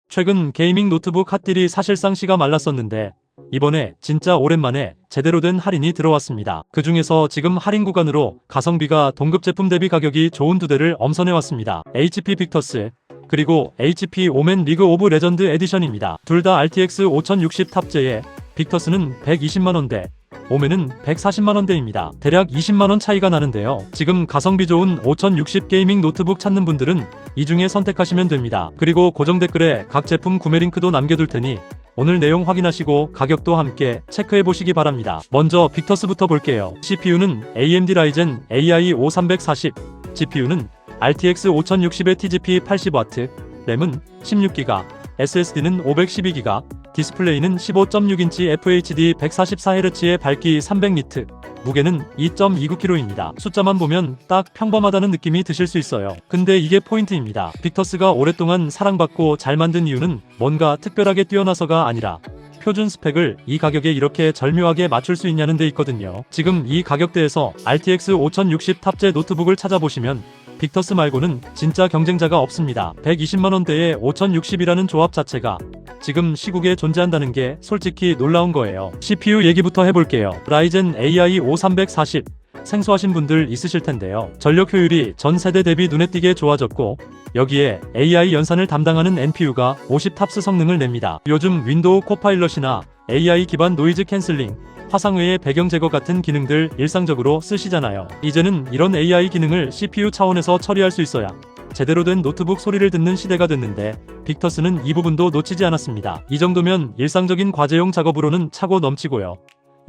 최근 게이밍 노트북 핫딜이 사실상 씨가 말랐었는데 이번에 진짜 오랜만에 제대로 된 할인이 들어왔습니다. 그 중에서 지금 할인 구간으로 가성비가 동급 제품 대비 가격이 좋은 두 대를 엄선해왔습니다. HP 빅터스 그리고 HP 오멘 리그 오브 레전드 에디션입니다. 둘 다 RTX 5060 탑재에 빅터스는 120만원대, 오멘은 140만원대입니다. 대략 20만원 차이가 나는데요. 지금 가성비 좋은 5060 게이밍 노트북 찾는 분들은 이 중에 선택하시면 됩니다. 그리고 고정 댓글에 각 제품 구매 링크도 남겨둘 테니 오늘 내용 확인하시고 가격도 함께 체크해보시기 바랍니다. 먼저 빅터스부터 볼게요. CPU는 AMD 라이젠 AI 5340, GPU는 RTX 5060의 TGP 80W, 램은 16GB, SSD는 512GB, 디스플레이는 15.6인치 FHD 144Hz의 밝기 300니트, 무게는 2.29kg입니다. 숫자만 보면 딱 평범하다는 느낌이 드실 수 있어요. 근데 이게 포인트입니다. 빅터스가 오랫동안 사랑받고 잘 만든 이유는 뭔가 특별하게 뛰어나서가 아니라 표준 스펙을 이 가격에 이렇게 절묘하게 맞출 수 있냐는 데 있거든요. 지금 이 가격대에서 RTX 5060 탑재 노트북을 찾아보시면 빅터스 말고는 진짜 경쟁자가 없습니다. 120만원대에 5060이라는 조합 자체가 지금 시국에 존재한다는 게 솔직히 놀라운 거예요. CPU 얘기부터 해볼게요. 라이젠 AI 5340 생소하신 분들 있으실 텐데요. 전력 효율이 전 세대 대비 눈에 띄게 좋아졌고 여기에 AI 연산을 담당하는 NPU가 50탑스 성능을 냅니다. 요즘 윈도우 코파일럿이나 AI 기반 노이즈 캔슬링, 화상회의 배경 제거 같은 기능들 일상적으로 쓰시잖아요. 이제는 이런 AI 기능을 CPU 차원에서 처리할 수 있어야 제대로 된 노트북 소리를 듣는 시대가 됐는데 빅터스는 이 부분도 놓치지 않았습니다. 이 정도면 일상적인 과제용 작업으로는 차고 넘치고요.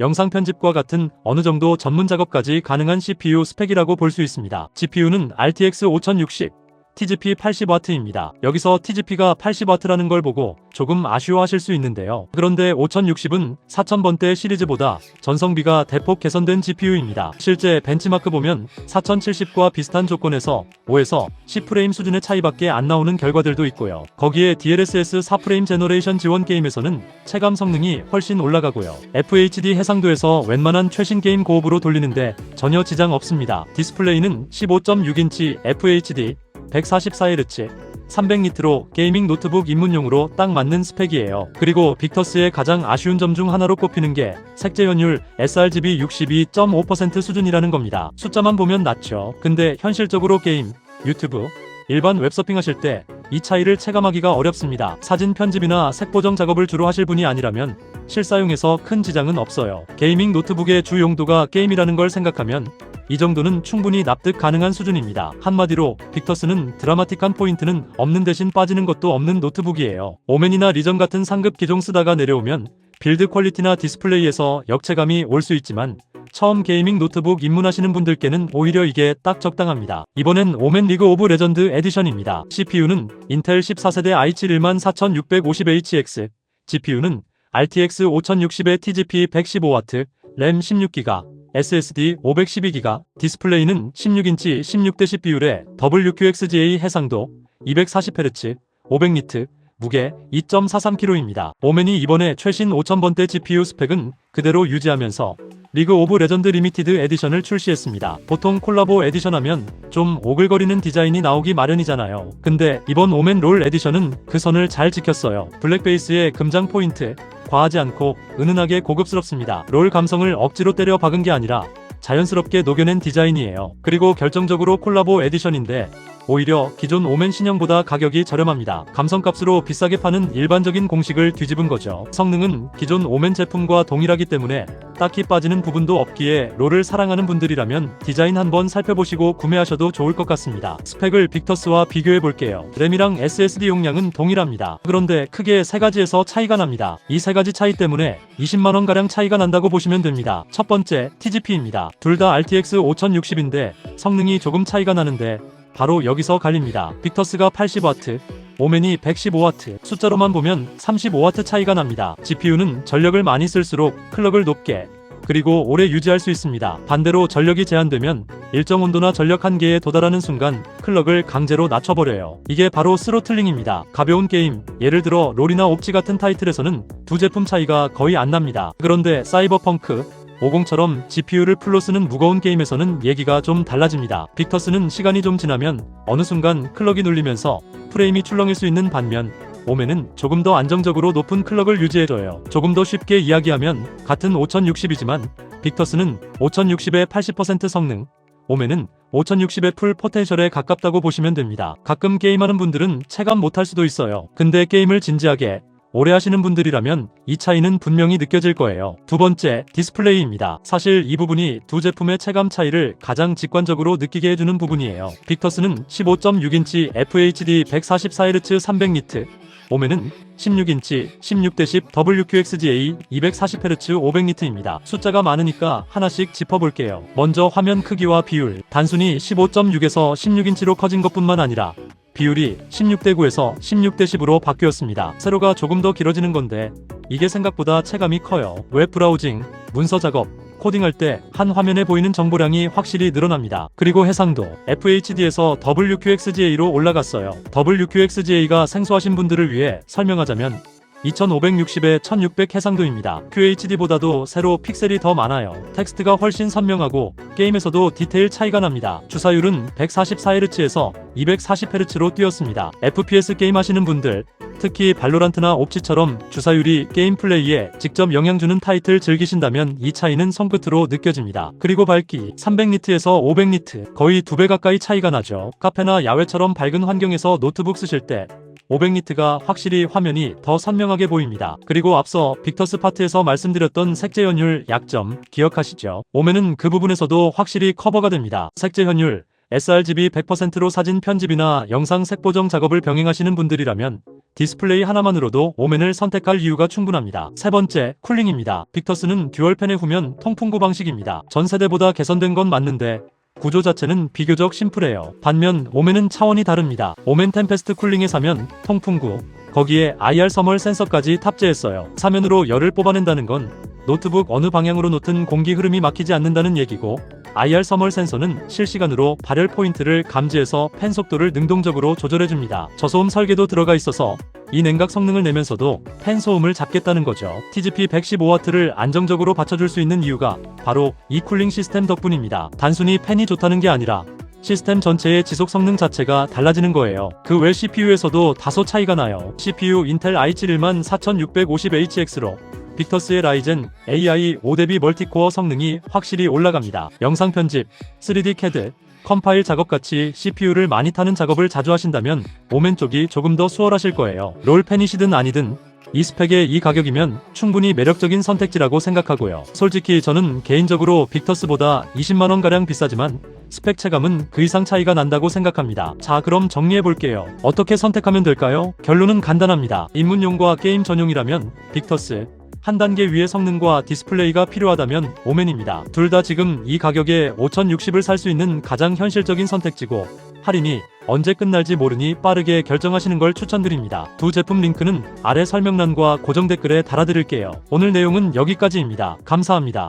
영상 편집과 같은 어느 정도 전문 작업까지 가능한 CPU 스펙이라고 볼 수 있습니다. GPU는 RTX 5060, TGP 80W입니다. 여기서 TGP가 80W라는 걸 보고 조금 아쉬워하실 수 있는데요. 그런데 5060은 4000번대 시리즈보다 전성비가 대폭 개선된 GPU입니다. 실제 벤치마크 보면 4070과 비슷한 조건에서 5에서 10프레임 수준의 차이밖에 안 나오는 결과들도 있고요. 거기에 DLSS 4프레임 제너레이션 지원 게임에서는 체감 성능이 훨씬 올라가고요. FHD 해상도에서 웬만한 최신 게임 고업으로 돌리는데 전혀 지장 없습니다. 디스플레이는 15.6인치 FHD 144Hz, 300니트로 게이밍 노트북 입문용으로 딱 맞는 스펙이에요. 그리고 빅터스의 가장 아쉬운 점 중 하나로 꼽히는 게 색재현율 sRGB 62.5% 수준이라는 겁니다. 숫자만 보면 낮죠. 근데 현실적으로 게임, 유튜브, 일반 웹서핑 하실 때 이 차이를 체감하기가 어렵습니다. 사진 편집이나 색 보정 작업을 주로 하실 분이 아니라면 실사용에서 큰 지장은 없어요. 게이밍 노트북의 주 용도가 게임이라는 걸 생각하면 이 정도는 충분히 납득 가능한 수준입니다. 한마디로 빅터스는 드라마틱한 포인트는 없는 대신 빠지는 것도 없는 노트북이에요. 오멘이나 리전 같은 상급 기종 쓰다가 내려오면 빌드 퀄리티나 디스플레이에서 역체감이 올 수 있지만 처음 게이밍 노트북 입문하시는 분들께는 오히려 이게 딱 적당합니다. 이번엔 오멘 리그 오브 레전드 에디션입니다. CPU는 인텔 14세대 i7 14650HX, GPU는 RTX 5060의 TGP 115W, 램 16GB, SSD 512GB, 디스플레이는 16인치 16:10 비율의 WQXGA 해상도, 240Hz, 500니트, 무게 2.43kg입니다. 오멘이 이번에 최신 5000번대 GPU 스펙은 그대로 유지하면서 리그 오브 레전드 리미티드 에디션을 출시했습니다. 보통 콜라보 에디션 하면 좀 오글거리는 디자인이 나오기 마련이잖아요. 근데 이번 오멘 롤 에디션은 그 선을 잘 지켰어요. 블랙 베이스의 금장 포인트, 과하지 않고 은은하게 고급스럽습니다. 롤 감성을 억지로 때려 박은 게 아니라 자연스럽게 녹여낸 디자인이에요. 그리고 결정적으로 콜라보 에디션인데 오히려 기존 오멘 신형보다 가격이 저렴합니다. 감성값으로 비싸게 파는 일반적인 공식을 뒤집은 거죠. 성능은 기존 오멘 제품과 동일하기 때문에 딱히 빠지는 부분도 없기에 롤을 사랑하는 분들이라면 디자인 한번 살펴보시고 구매하셔도 좋을 것 같습니다. 스펙을 빅터스와 비교해 볼게요. 램이랑 SSD 용량은 동일합니다. 그런데 크게 세 가지에서 차이가 납니다. 이 세 가지 차이 때문에 20만원가량 차이가 난다고 보시면 됩니다. 첫 번째, TGP입니다. 둘 다 RTX 5060인데 성능이 조금 차이가 나는데 바로 여기서 갈립니다. 빅터스가 80W, 오멘이 115W, 숫자로만 보면 35W 차이가 납니다. GPU는 전력을 많이 쓸수록 클럭을 높게 그리고 오래 유지할 수 있습니다. 반대로 전력이 제한되면 일정 온도나 전력 한계에 도달하는 순간 클럭을 강제로 낮춰버려요. 이게 바로 스로틀링입니다. 가벼운 게임, 예를 들어 롤이나 옵지 같은 타이틀에서는 두 제품 차이가 거의 안 납니다. 그런데 사이버펑크 50처럼 GPU를 풀로 쓰는 무거운 게임에서는 얘기가 좀 달라집니다. 빅터스는 시간이 좀 지나면 어느 순간 클럭이 눌리면서 프레임이 출렁일 수 있는 반면 오멘은 조금 더 안정적으로 높은 클럭을 유지해줘요. 조금 더 쉽게 이야기하면 같은 5060이지만 빅터스는 5060의 80% 성능, 오멘은 5060의 풀 포텐셜에 가깝다고 보시면 됩니다. 가끔 게임하는 분들은 체감 못할 수도 있어요. 근데 게임을 진지하게 오래 하시는 분들이라면 이 차이는 분명히 느껴질 거예요. 두 번째, 디스플레이입니다. 사실 이 부분이 두 제품의 체감 차이를 가장 직관적으로 느끼게 해주는 부분이에요. 빅터스는 15.6인치 FHD 144Hz 300니트, 오멘은 16인치 16:10 WQXGA 240Hz 500니트입니다. 숫자가 많으니까 하나씩 짚어볼게요. 먼저 화면 크기와 비율. 단순히 15.6에서 16인치로 커진 것뿐만 아니라 비율이 16:9에서 16:10으로 바뀌었습니다. 세로가 조금 더 길어지는 건데 이게 생각보다 체감이 커요. 웹 브라우징, 문서 작업, 코딩할 때 한 화면에 보이는 정보량이 확실히 늘어납니다. 그리고 해상도, FHD에서 WQXGA로 올라갔어요. WQXGA가 생소하신 분들을 위해 설명하자면 2560에 1600 해상도입니다. QHD보다도 세로 픽셀이 더 많아요. 텍스트가 훨씬 선명하고 게임에서도 디테일 차이가 납니다. 주사율은 144Hz에서 240Hz로 뛰었습니다. FPS 게임 하시는 분들, 특히 발로란트나 옵치처럼 주사율이 게임 플레이에 직접 영향 주는 타이틀 즐기신다면 이 차이는 손끝으로 느껴집니다. 그리고 밝기, 300니트에서 500니트, 거의 2배 가까이 차이가 나죠. 카페나 야외처럼 밝은 환경에서 노트북 쓰실 때 500니트가 확실히 화면이 더 선명하게 보입니다. 그리고 앞서 빅터스 파트에서 말씀드렸던 색재 현율 약점 기억하시죠? 오멘은 그 부분에서도 확실히 커버가 됩니다. 색재 현율, sRGB 100%로 사진 편집이나 영상 색 보정 작업을 병행하시는 분들이라면 디스플레이 하나만으로도 오멘을 선택할 이유가 충분합니다. 세 번째, 쿨링입니다. 빅터스는 듀얼팬의 후면 통풍구 방식입니다. 전 세대보다 개선된 건 맞는데 구조 자체는 비교적 심플해요. 반면 오멘은 차원이 다릅니다. 오멘 템페스트 쿨링에 사면 통풍구, 거기에 IR 서멀 센서까지 탑재했어요. 사면으로 열을 뽑아낸다는 건 노트북 어느 방향으로 놓든 공기 흐름이 막히지 않는다는 얘기고, IR 서멀 센서는 실시간으로 발열 포인트를 감지해서 팬 속도를 능동적으로 조절해줍니다. 저소음 설계도 들어가 있어서 이 냉각 성능을 내면서도 팬 소음을 잡겠다는 거죠. TGP 115W를 안정적으로 받쳐줄 수 있는 이유가 바로 이 쿨링 시스템 덕분입니다. 단순히 팬이 좋다는 게 아니라 시스템 전체의 지속 성능 자체가 달라지는 거예요. 그 외 CPU에서도 다소 차이가 나요. CPU 인텔 i7 14650HX로 빅터스의 라이젠 AI 5 대비 멀티코어 성능이 확실히 올라갑니다. 영상 편집, 3D CAD, 컴파일 작업같이 CPU를 많이 타는 작업을 자주 하신다면 오멘 쪽이 조금 더 수월하실 거예요. 롤 팬이시든 아니든 이 스펙에 이 가격이면 충분히 매력적인 선택지라고 생각하고요. 솔직히 저는 개인적으로 빅터스보다 20만원가량 비싸지만 스펙 체감은 그 이상 차이가 난다고 생각합니다. 자, 그럼 정리해볼게요. 어떻게 선택하면 될까요? 결론은 간단합니다. 입문용과 게임 전용이라면 빅터스, 한 단계 위의 성능과 디스플레이가 필요하다면 오멘입니다. 둘 다 지금 이 가격에 5060을 살 수 있는 가장 현실적인 선택지고, 할인이 언제 끝날지 모르니 빠르게 결정하시는 걸 추천드립니다. 두 제품 링크는 아래 설명란과 고정 댓글에 달아드릴게요. 오늘 내용은 여기까지입니다. 감사합니다.